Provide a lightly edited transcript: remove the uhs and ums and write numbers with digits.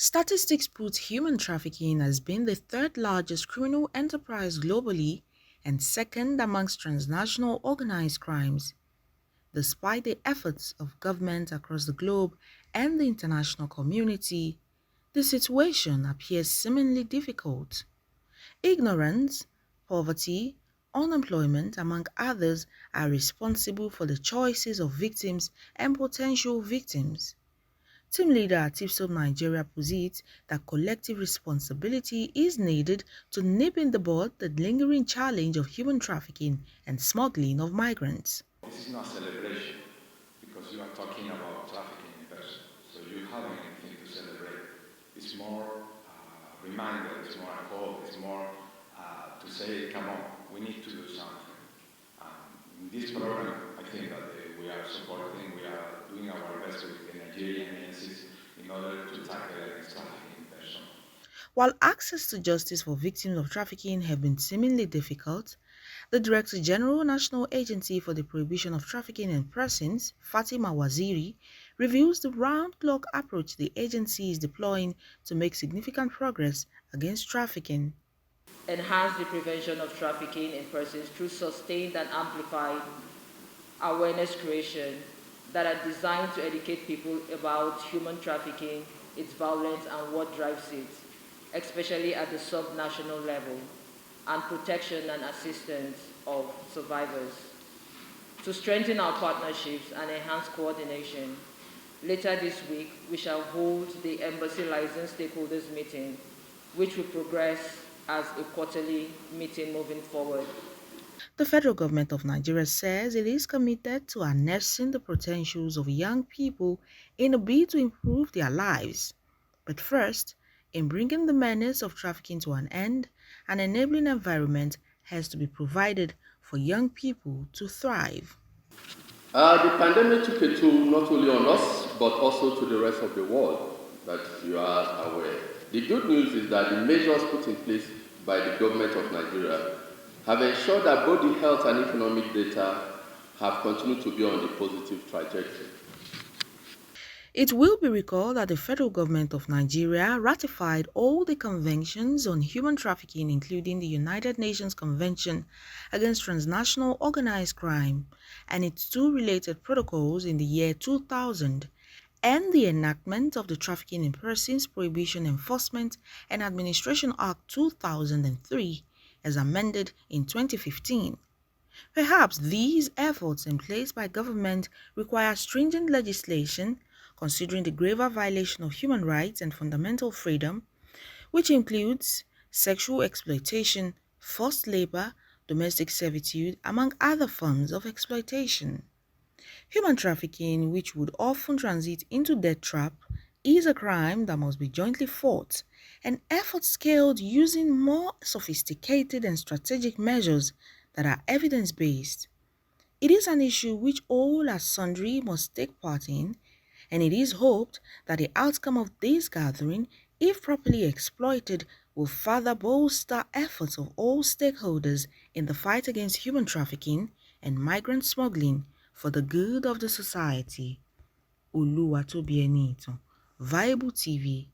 Statistics put human trafficking as being the third largest criminal enterprise globally and second amongst transnational organized crimes. Despite the efforts of governments across the globe and the international community, the situation appears seemingly difficult. Ignorance, poverty, unemployment, among others, are responsible for the choices of victims and potential victims. Team leader at Tipsop Nigeria posits that collective responsibility is needed to nip in the bud the lingering challenge of human trafficking and smuggling of migrants. This is not a celebration because you are talking about trafficking in person, so you have anything to celebrate. It's more reminder, it's more a call, it's more to say, come on, we need to do something. In this program, I think that we are supporting, we are doing our best with the Nigerian agencies in order to tackle against trafficking in person. While access to justice for victims of trafficking have been seemingly difficult, the Director General National Agency for the Prohibition of Trafficking in Persons, Fatima Waziri, reveals the round-clock approach the agency is deploying to make significant progress against trafficking. Enhance the prevention of trafficking in persons through sustained and amplified awareness creation that are designed to educate people about human trafficking, its violence, and what drives it, especially at the sub-national level, and protection and assistance of survivors. To strengthen our partnerships and enhance coordination, later this week we shall hold the Embassy License Stakeholders Meeting, which will progress as a quarterly meeting moving forward. The federal government of Nigeria says it is committed to harnessing the potentials of young people in a bid to improve their lives. But first, in bringing the menace of trafficking to an end, an enabling environment has to be provided for young people to thrive. The pandemic took a toll not only on us, but also to the rest of the world, that you are aware. The good news is that the measures put in place by the government of Nigeria have ensured that both the health and economic data have continued to be on the positive trajectory. It will be recalled that the federal government of Nigeria ratified all the conventions on human trafficking, including the United Nations Convention against Transnational Organized Crime and its two related protocols in the year 2000, and the enactment of the Trafficking in Persons Prohibition Enforcement and Administration Act 2003 as amended in 2015. Perhaps these efforts in place by government require stringent legislation considering the graver violation of human rights and fundamental freedom, which includes sexual exploitation, forced labor, domestic servitude, among other forms of exploitation. Human trafficking, which would often transit into death trap, is a crime that must be jointly fought, and efforts scaled using more sophisticated and strategic measures that are evidence-based. It is an issue which all as sundry must take part in, and it is hoped that the outcome of this gathering, if properly exploited, will further bolster efforts of all stakeholders in the fight against human trafficking and migrant smuggling for the good of the society. Oluwatobienito, Viable TV,